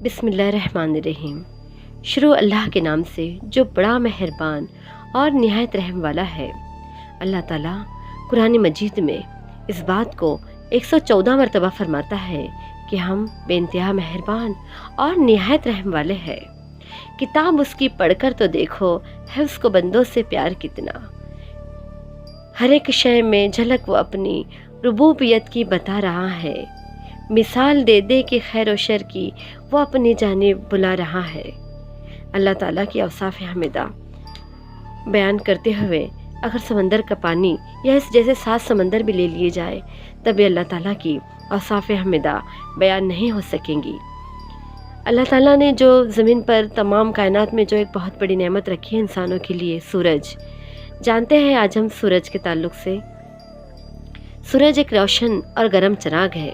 بسم اللہ الرحمن الرحیم۔ شروع اللہ کے نام سے جو بڑا مہربان اور نہایت رحم والا ہے۔ اللہ تعالیٰ قرآن مجید میں اس بات کو 114 مرتبہ فرماتا ہے کہ ہم بے انتہا مہربان اور نہایت رحم والے ہیں۔ کتاب اس کی پڑھ کر تو دیکھو ہے اس کو بندوں سے پیار کتنا، ہر ایک شے میں جھلک وہ اپنی ربوبیت کی بتا رہا ہے، مثال دے دے کہ خیر و شر کی وہ اپنی جانب بلا رہا ہے۔ اللہ تعالیٰ کی اوصاف حمیدہ بیان کرتے ہوئے اگر سمندر کا پانی یا اس جیسے 7 سمندر بھی لے لیے جائے تب بھی اللہ تعالیٰ کی اوصاف حمیدہ بیان نہیں ہو سکیں گی۔ اللہ تعالیٰ نے جو زمین پر تمام کائنات میں جو ایک بہت بڑی نعمت رکھی ہے انسانوں کے لیے، سورج، جانتے ہیں آج ہم سورج کے تعلق سے؟ سورج ایک روشن اور گرم چراغ ہے۔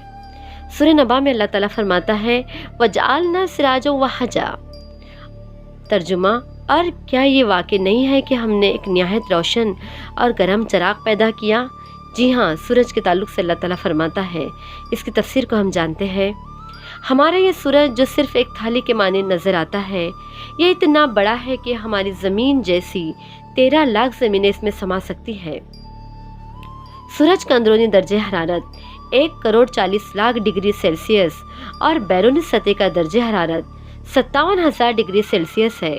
سورہ نبا میں اللہ تعالیٰ فرماتا ہے وَجَعَلْنَا سِرَاجًا وَحَجًا، ترجمہ، اور کیا یہ واقع نہیں ہے کہ ہم نے ایک نہایت روشن اور گرم چراغ پیدا کیا؟ جی ہاں، سورج کے تعلق سے اللہ تعالیٰ فرماتا ہے، اس کی تفسیر کو ہم جانتے ہیں۔ ہمارا یہ سورج جو صرف ایک تھالی کے مانند نظر آتا ہے، یہ اتنا بڑا ہے کہ ہماری زمین جیسی 13 لاکھ زمینیں اس میں سما سکتی ہے۔ سورج کا اندرونی درجہ حرارت 1,40,40,00,000 ڈگری سیلسیس اور بیرونی سطح کا درجہ حرارت 57,000 ڈگری سیلسیس ہے۔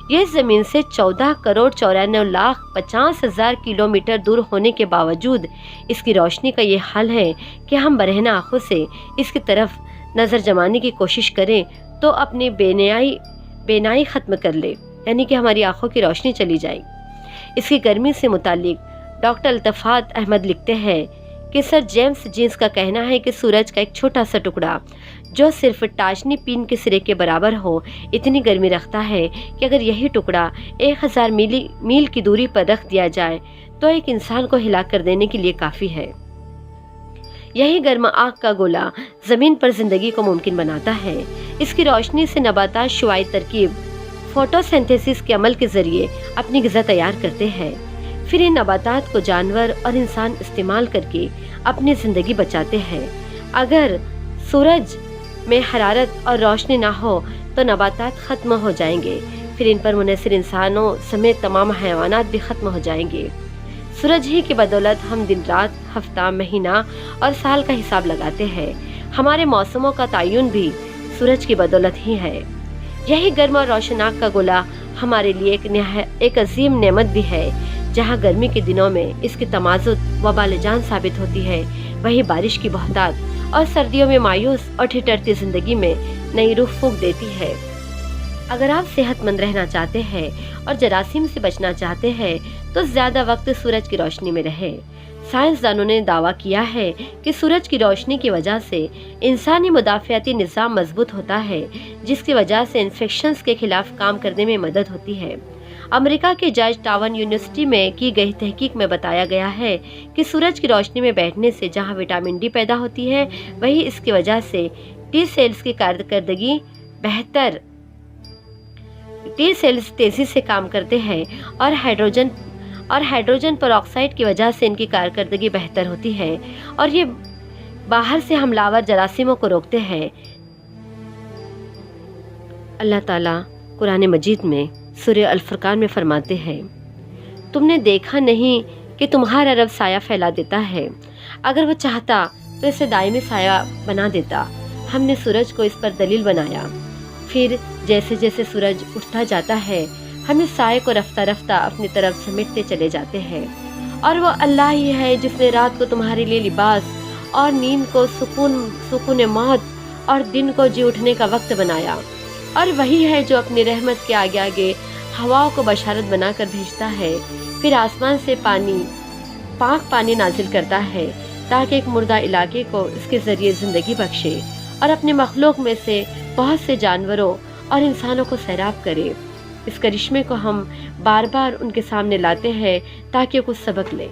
یہ زمین سے 14,94,50,000 کلومیٹر دور ہونے کے باوجود اس کی روشنی کا یہ حال ہے کہ ہم برہنہ آنکھوں سے اس کی طرف نظر جمانے کی کوشش کریں تو اپنی بینائی ختم کر لے، یعنی کہ ہماری آنکھوں کی روشنی چلی جائے۔ اس کی گرمی سے متعلق ڈاکٹر التفات احمد لکھتے ہیں کہ سر جیمز جینس کا کہنا ہے کہ سورج کا ایک چھوٹا سا ٹکڑا جو صرف ٹاشنی پین کے سرے کے برابر ہو اتنی گرمی رکھتا ہے کہ اگر یہی ٹکڑا 1000 میل کی دوری پر رکھ دیا جائے تو ایک انسان کو ہلاک کر دینے کے لیے کافی ہے۔ یہی گرم آگ کا گولا زمین پر زندگی کو ممکن بناتا ہے۔ اس کی روشنی سے نباتات شعاعی ترکیب فوٹو سینتھیسس کے عمل کے ذریعے اپنی غذا تیار کرتے ہیں، پھر ان نباتات کو جانور اور انسان استعمال کر کے اپنی زندگی بچاتے ہیں۔ اگر سورج میں حرارت اور روشنی نہ ہو تو نباتات ختم ہو جائیں گے، پھر ان پر منحصر انسانوں سمیت تمام حیوانات بھی ختم ہو جائیں گے۔ سورج ہی کی بدولت ہم دن رات، ہفتہ، مہینہ اور سال کا حساب لگاتے ہیں۔ ہمارے موسموں کا تعین بھی سورج کی بدولت ہی ہے۔ یہی گرم اور روشناک کا گولا ہمارے لیے ایک عظیم نعمت بھی ہے۔ جہاں گرمی کے دنوں میں اس کی تمازت وبال جان ثابت ہوتی ہے، وہی بارش کی بہتات اور سردیوں میں مایوس اور ٹھٹرتی زندگی میں نئی روح پھونک دیتی ہے۔ اگر آپ صحت مند رہنا چاہتے ہیں اور جراثیم سے بچنا چاہتے ہیں تو زیادہ وقت سورج کی روشنی میں رہیں۔ سائنسدانوں نے دعویٰ کیا ہے کہ سورج کی روشنی کی وجہ سے انسانی مدافعتی نظام مضبوط ہوتا ہے، جس کی وجہ سے انفیکشنز کے خلاف کام کرنے میں مدد ہوتی ہے۔ امریکہ کے جارج ٹاؤن یونیورسٹی میں کی گئی تحقیق میں بتایا گیا ہے کہ سورج کی روشنی میں بیٹھنے سے جہاں وٹامن ڈی پیدا ہوتی ہے، وہی اس کی وجہ سے ٹی سیلز کی کارکردگی بہتر، ٹی سیلز تیزی سے کام کرتے ہیں اور ہائیڈروجن پر آکسائڈ کی وجہ سے ان کی کارکردگی بہتر ہوتی ہے اور یہ باہر سے حملہ آور جراثیموں کو روکتے ہیں۔ اللہ تعالیٰ قرآن مجید میں سورہ الفرقان میں فرماتے ہیں تم نے دیکھا نہیں کہ تمہارا رب سایہ پھیلا دیتا ہے، اگر وہ چاہتا تو اسے دائمی سایہ بنا دیتا۔ ہم نے سورج کو اس پر دلیل بنایا، پھر جیسے جیسے سورج اٹھتا جاتا ہے ہم اس سائے کو رفتہ رفتہ اپنی طرف سمیٹتے چلے جاتے ہیں، اور وہ اللہ ہی ہے جس نے رات کو تمہارے لیے لباس اور نیند کو سکون موت اور دن کو جی اٹھنے کا وقت بنایا، اور وہی ہے جو اپنی رحمت کے آگے آگے ہواؤں کو بشارت بنا کر بھیجتا ہے، پھر آسمان سے پاک پانی نازل کرتا ہے تاکہ ایک مردہ علاقے کو اس کے ذریعے زندگی بخشے اور اپنے مخلوق میں سے بہت سے جانوروں اور انسانوں کو سیراب کرے۔ اس کرشمے کو ہم بار بار ان کے سامنے لاتے ہیں تاکہ کچھ سبق لیں۔